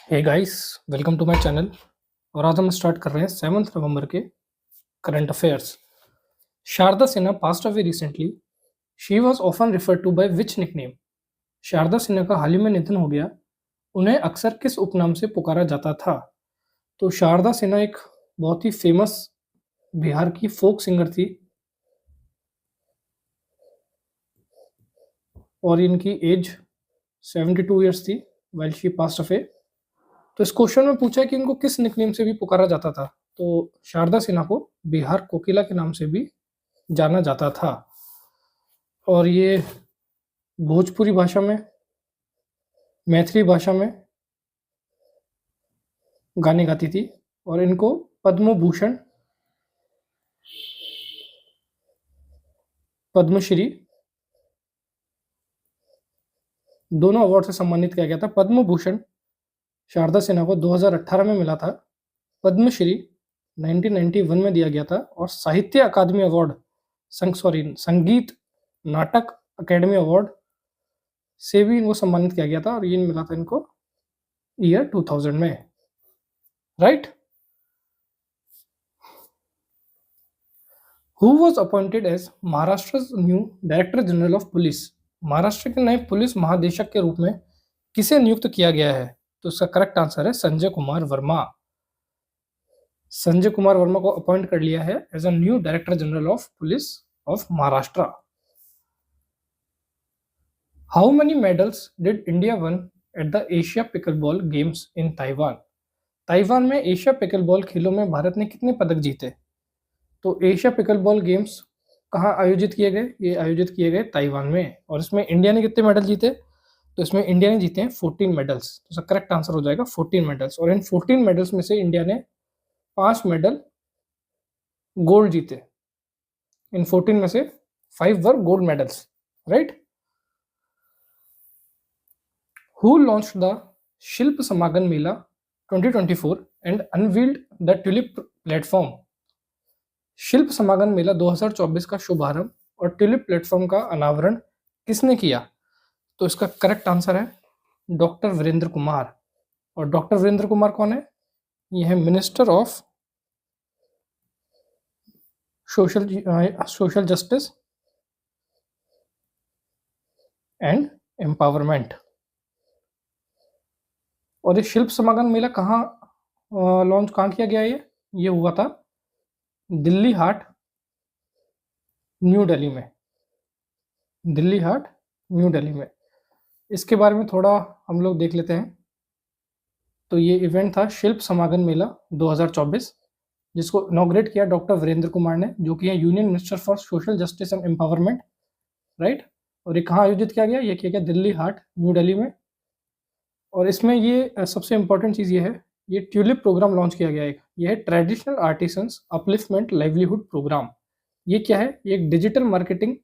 Hey guys, welcome to my channel. और आज हम स्टार्ट कर रहे हैं 7 नवंबर के current affairs. Sharda Sinha passed away recently. She was often referred to by which nickname? Sharda Sinha का हाल ही में निधन हो गया। उन्हें अक्सर किस उपनाम से पुकारा जाता था? तो शारदा सिन्हा एक बहुत ही फेमस बिहार की फोक सिंगर थी और इनकी एज 72 ईयर्स थी वाइल शी पास्ट अवे। तो इस क्वेश्चन में पूछा है कि इनको किस निकनेम से भी पुकारा जाता था। तो शारदा सिन्हा को बिहार कोकिला के नाम से भी जाना जाता था और ये भोजपुरी भाषा में, मैथिली भाषा में गाने गाती थी और इनको पद्म भूषण, पद्मश्री दोनों अवार्ड से सम्मानित किया गया था। पद्म भूषण शारदा सिन्हा को 2018 में मिला था, पद्मश्री 1991 में दिया गया था और साहित्य अकादमी अवार्ड संगीत नाटक अकेडमी अवार्ड से भी इनको सम्मानित किया गया था और ये मिला था इनको ईयर 2000 में, right. Who was appointed as Maharashtra new director general of police? Maharashtra के नए पुलिस महानिदेशक के रूप में किसे नियुक्त किया गया है? तो इसका करेक्ट आंसर है संजय कुमार वर्मा। संजय कुमार वर्मा को अपॉइंट कर लिया है as a new director general of police of Maharashtra. How many medals did India won at the Asia pickleball games in Taiwan? Taiwan में एशिया पिकलबॉल खेलों में भारत ने कितने पदक जीते? तो एशिया पिकलबॉल गेम्स कहाँ आयोजित किए गए? ये आयोजित किए गए ताइवान में। और इसमें इंडिया ने कितने मेडल जीते? तो इसमें इंडिया ने जीते हैं 14 मेडल्स। तो इसका करेक्ट आंसर हो जाएगा 14 मेडल्स। और इन 14 मेडल्स में से इंडिया ने 5 मेडल गोल्ड जीते। इन 14 में से 5 were gold medals, right. Who launched the शिल्प समागम मेला 2024 and unveiled the tulip platform? शिल्प समागम मेला 2024 का शुभारंभ और ट्यूलिप प्लेटफॉर्म का अनावरण किसने किया? तो इसका करेक्ट आंसर है डॉक्टर वीरेंद्र कुमार। और डॉक्टर वीरेंद्र कुमार कौन है? ये है minister of social justice and empowerment. और ये शिल्प समागम मेला कहाँ लॉन्च किया गया? ये हुआ था दिल्ली हाट न्यू दिल्ली में। दिल्ली हाट न्यू दिल्ली में। इसके बारे में थोड़ा हम लोग देख लेते हैं। तो ये इवेंट था शिल्प समागम मेला 2024, जिसको इनॉग्रेट किया डॉक्टर वीरेंद्र कुमार ने, जो कि है union minister for social justice and empowerment, right. और ये कहाँ आयोजित किया गया? ये किया गया दिल्ली हाट न्यू दिल्ली में। और इसमें ये सबसे इंपॉर्टेंट चीज़ ये है, ये ट्यूलिप प्रोग्राम लॉन्च किया गया है। ये है traditional artisans upliftment livelihood programme. ये क्या है? ये एक डिजिटल मार्केटिंग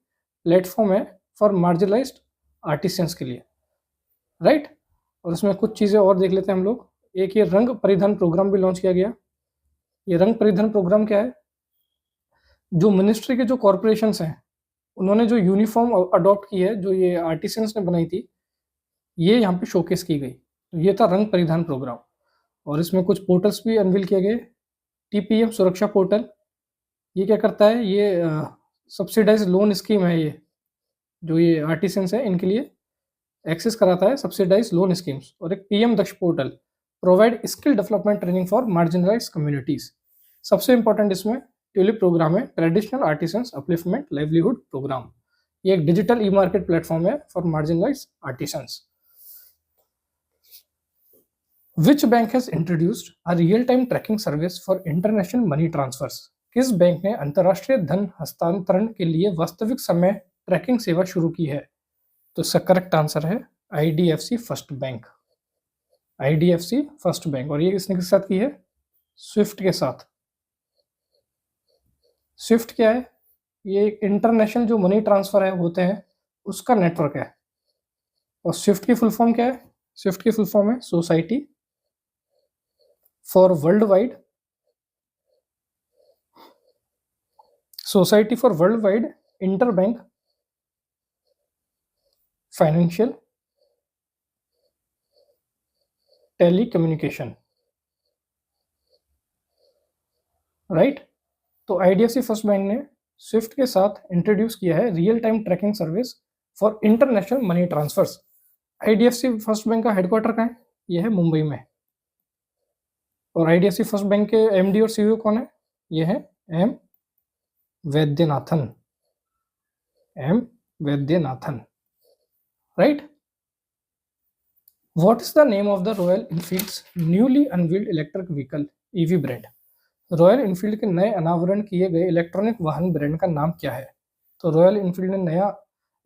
प्लेटफॉर्म है फॉर मार्जिनलाइज्ड आर्टिसंस के लिए, राइट। और इसमें कुछ चीज़ें और देख लेते हैं हम लोग। एक ये रंग परिधान प्रोग्राम भी लॉन्च किया गया। ये रंग परिधान प्रोग्राम क्या है? जो मिनिस्ट्री के जो कॉरपोरेशंस हैं, उन्होंने जो यूनिफॉर्म अडॉप्ट की है, जो ये आर्टिसंस ने बनाई थी, ये यहाँ पे शोकेस की गई। तो ये था रंग परिधान प्रोग्राम। और इसमें कुछ पोर्टल्स भी अनवील किए गए। टीपीएम सुरक्षा पोर्टल, ये क्या करता है? ये सब्सिडाइज लोन स्कीम है। ये जो ये आर्टिसंस है, इनके लिए एक्सेस कराता है सब्सिडाइज लोन स्कीम्स। और एक PM Daksh portal provide skill development training for marginalised communities. सबसे इंपॉर्टेंट इसमें ट्यूलिप प्रोग्राम है traditional artisans upliftment livelihood programme. ये एक डिजिटल ई मार्केट प्लेटफॉर्म है for marginalised artisans. Which bank has introduced a real-time tracking service for international money transfers? किस bank ने अंतर्राष्ट्रीय धन हस्तांतरण के लिए वास्तविक समय ट्रैकिंग सेवा शुरू की है? तो इसका करेक्ट आंसर है IDFC First bank. IDFC First bank. और ये किसने किसके साथ की है? स्विफ्ट के साथ। स्विफ्ट क्या है? ये इंटरनेशनल जो मनी ट्रांसफर है होते हैं, उसका नेटवर्क है। और स्विफ्ट की फुल फॉर्म क्या है? स्विफ्ट की फुल फॉर्म है Society for World Wide Interbank Financial Telecommunication, right. तो आईडीएफसी फर्स्ट बैंक ने स्विफ्ट के साथ इंट्रोड्यूस किया है real time tracking service for international money transfers. IDFC First Bank का हेडक्वार्टर कहाँ है? यह है मुंबई में। और आईडीएफसी फर्स्ट बैंक के एमडी और सीईओ कौन है? यह है M Vaidyanathan, M Vaidyanathan, right. What is the name of the Royal Enfield's newly unveiled electric vehicle EV brand? Royal Enfield के नए अनावरण किए गए इलेक्ट्रॉनिक वाहन ब्रांड का नाम क्या है? तो रॉयल इनफील्ड ने नया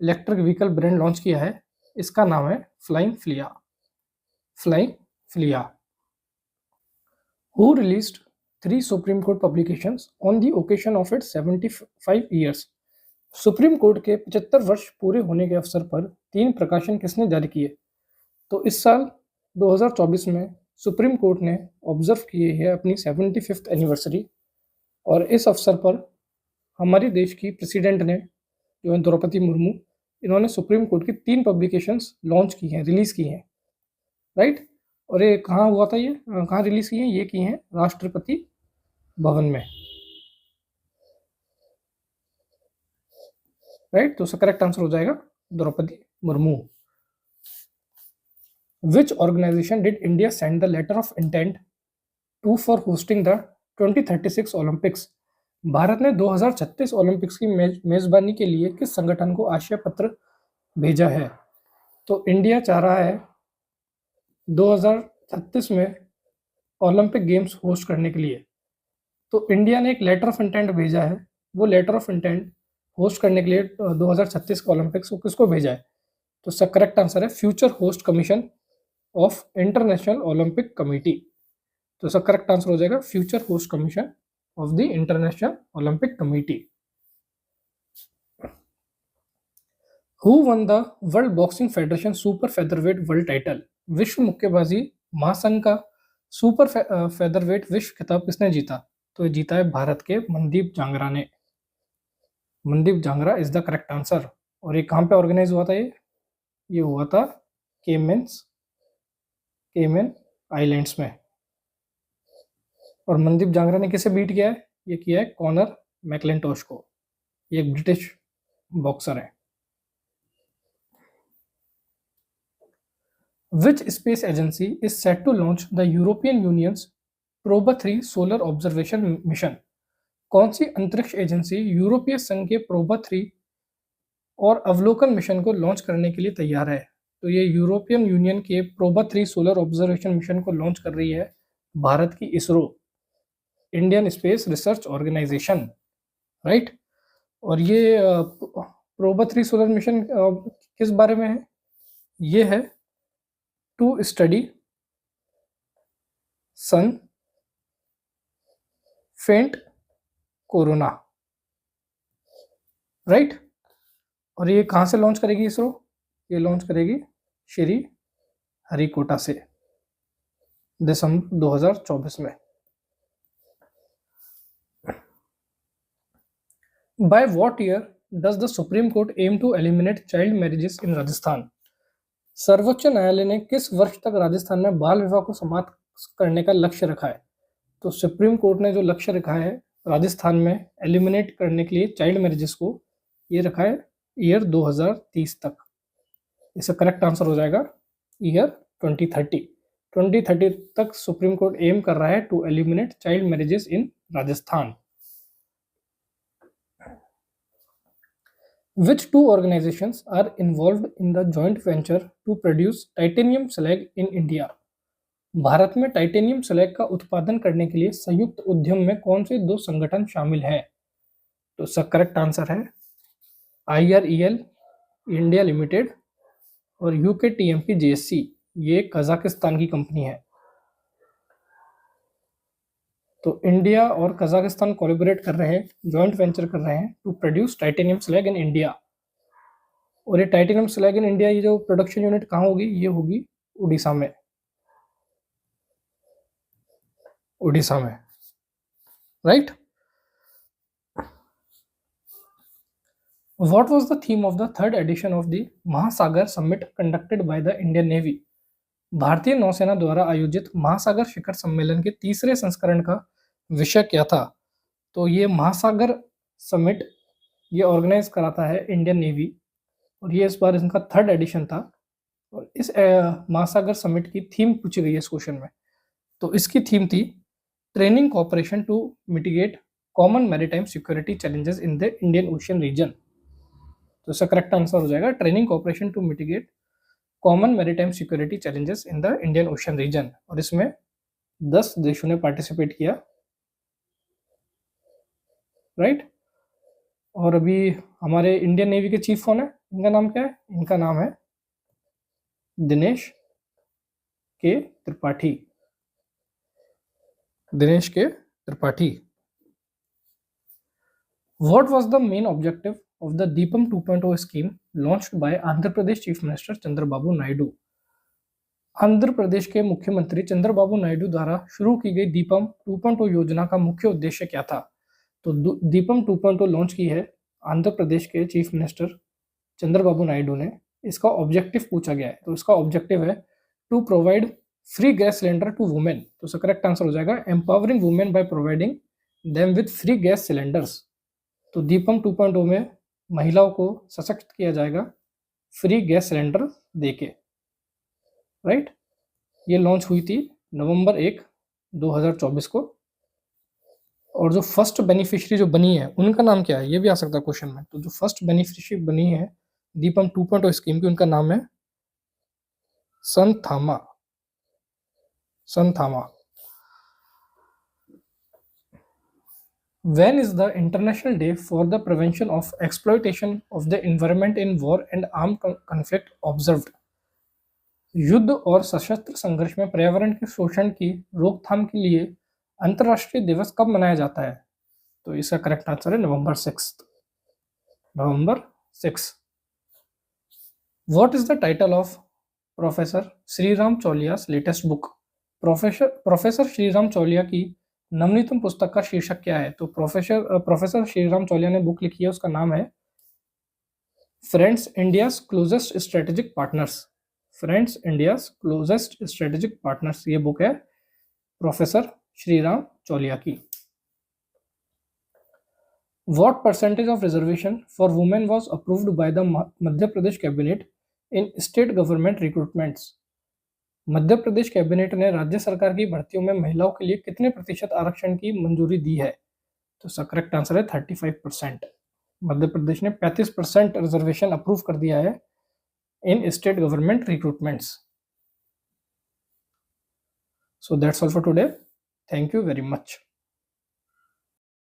इलेक्ट्रिक व्हीकल ब्रांड लॉन्च किया है, इसका नाम है flying Phulia, flying Phulia. Who released 3 Supreme Court publications on the occasion of its 75 years? Supreme court के 75 वर्ष पूरे होने के अवसर पर 3 प्रकाशन किसने जारी किए? तो इस साल 2024 में सुप्रीम कोर्ट ने ऑब्जर्व किए है अपनी 75th एनिवर्सरी, और इस अवसर पर हमारे देश की प्रेसिडेंट ने, जो है द्रौपदी मुर्मू, इन्होंने सुप्रीम कोर्ट की 3 पब्लिकेशंस लॉन्च की हैं, रिलीज की हैं, राइट। और ये कहाँ हुआ था, ये कहाँ रिलीज की हैं? ये की हैं राष्ट्रपति भवन में, राइट। तो उसका करेक्ट आंसर हो जाएगा Draupadi Murmu. Which organization did India send the letter of intent to for hosting the 2036 Olympics? Bharat ने 2036 ओलंपिक्स की मेजबानी के लिए किस संगठन को आशय पत्र भेजा है? तो इंडिया चाह रहा है 2036 में ओलंपिक गेम्स होस्ट करने के लिए। तो इंडिया ने एक लेटर ऑफ इंटेंट भेजा है, वो लेटर ऑफ इंटेंट होस्ट करने के लिए 2036 का ओलंपिक्स, वो किसको भेजा है? तो इसका करेक्ट आंसर है future host commission of international Olympic committee. तो इसका करेक्ट आंसर हो जाएगा future host commission of the international Olympic committee. Who one the world boxing federation super featherweight world title? विश्व मुक्केबाजी महासंघ का सुपर फेदरवेट विश्व खिताब किसने जीता? तो ये जीता है भारत के मनदीप जांगरा ने। Mandeep Jangra is the correct answer. और ये कहाँ पे ऑर्गेनाइज हुआ था? ये हुआ था केमन आइलैंड्स में। और मनदीप जांगरा ने किसे बीट किया है? ये किया है कॉनर मैकलिंटोश को। ये एक ब्रिटिश बॉक्सर है। Which space agency is set to launch the European Union's Proba 3 solar observation mission? कौन सी अंतरिक्ष एजेंसी यूरोपीय संघ के प्रोबा 3 और अवलोकन मिशन को लॉन्च करने के लिए तैयार है? तो ये यूरोपियन यूनियन के प्रोबा 3 सोलर ऑब्जर्वेशन मिशन को लॉन्च कर रही है भारत की ISRO, Indian Space Research Organisation, right. और ये प्रोबा 3 सोलर मिशन किस बारे में है? ये है टू स्टडी सन फेंट कोरोना, राइट। और ये कहाँ से लॉन्च करेगी इसरो? ये लॉन्च करेगी श्री हरिकोटा से दिसंबर 2024 में। By what year does the Supreme Court aim to eliminate child marriages in Rajasthan? सर्वोच्च न्यायालय ने किस वर्ष तक राजस्थान में बाल विवाह को समाप्त करने का लक्ष्य रखा है? तो सुप्रीम कोर्ट ने जो लक्ष्य रखा है राजस्थान में एलिमिनेट करने के लिए चाइल्ड मैरिजेस को, ये रखा है ईयर 2030 तक। इसका करेक्ट आंसर हो जाएगा ईयर 2030। 2030 तक सुप्रीम कोर्ट एम कर रहा है to eliminate child marriages in Rajasthan. Which two organizations are involved in the joint venture to produce titanium slag in India? Bharat में टाइटेनियम स्लैग का उत्पादन करने के लिए संयुक्त उद्यम में कौन से 2 संगठन शामिल हैं? तो इसका करेक्ट आंसर है IREL इंडिया लिमिटेड और UKTMP JSC, ये कजाकिस्तान की कंपनी है। तो इंडिया और कजाकिस्तान कोलैबोरेट कर रहे हैं, जॉइंट वेंचर कर रहे हैं to produce titanium slag in India. और ये टाइटेनियम स्लैग इन इंडिया, ये जो प्रोडक्शन यूनिट कहाँ होगी? ये होगी उड़ीसा में, उड़ीसा में, right. What was the theme of the 3rd edition of the Mahasagar Summit conducted by the Indian Navy? भारतीय नौसेना द्वारा आयोजित महासागर शिखर सम्मेलन के तीसरे संस्करण का विषय क्या था? तो ये महासागर समिट ये ऑर्गेनाइज कराता है इंडियन नेवी और ये इस बार इनका 3rd एडिशन था। और इस महासागर समिट की थीम पूछी गई है इस क्वेश्चन में। तो इसकी थीम थी training cooperation to mitigate common maritime security challenges in the Indian Ocean region. तो इसका करेक्ट आंसर हो जाएगा training cooperation to mitigate common maritime security challenges in the Indian Ocean region. और इसमें 10 देशों ने पार्टिसिपेट किया, राइट। और अभी हमारे इंडियन नेवी के चीफ कौन है, इनका नाम क्या है? इनका नाम है दिनेश के त्रिपाठी। दिनेश के Tripathi. What was the main objective of the Deepam 2.0 scheme launched by Andhra Pradesh Chief Minister Chandrababu Naidu? Andhra Pradesh के मुख्यमंत्री चंद्रबाबू नायडू द्वारा शुरू की गई दीपम 2.0 योजना का मुख्य उद्देश्य क्या था? तो दीपम 2.0 लॉन्च की है आंध्र प्रदेश के चीफ मिनिस्टर चंद्रबाबू नायडू ने। इसका ऑब्जेक्टिव पूछा गया है, तो इसका ऑब्जेक्टिव है to provide free gas cylinder to women. तो इसका करेक्ट आंसर हो जाएगा empowering women by providing them with free gas cylinders. तो दीपम 2.0 में महिलाओं को सशक्त किया जाएगा फ्री गैस सिलेंडर देके, राइट। ये लॉन्च हुई थी नवंबर 1, 2024 को। और जो फर्स्ट बेनिफिशियरी जो बनी है उनका नाम क्या है, ये भी आ सकता है क्वेश्चन में। तो जो फर्स्ट बेनिफिशियरी बनी है दीपम 2.0 स्कीम की, उनका नाम है संथामा। संथामा। When is the International Day for the Prevention of Exploitation of the Environment in War and Armed Conflict observed? युद्ध और सशस्त्र संघर्ष में पर्यावरण के शोषण की रोकथाम के लिए अंतर्राष्ट्रीय दिवस कब मनाया जाता है? तो इसका करेक्ट आंसर है नवंबर 6। नवंबर 6। What is the title of Professor Shriram Chaulia's latest book? Professor Shriram Chaulia की नवनीतम पुस्तक का शीर्षक क्या है? तो प्रोफेसर श्रीराम चौलिया ने बुक लिखी है, उसका नाम है friends India's closest strategic partners. Friends India's closest strategic partners, ये बुक है प्रोफेसर श्रीराम चौलिया की। What percentage of reservation for women was approved by the Madhya Pradesh cabinet in state government recruitments? Madhya Pradesh cabinet ने राज्य सरकार की भर्तियों में महिलाओं के लिए कितने प्रतिशत आरक्षण की मंजूरी दी है? तो इसका करेक्ट आंसर है 35%। मध्य प्रदेश ने 35% रिजर्वेशन अप्रूव कर दिया है इन state government recruitments. So that's all for today. Thank you very much.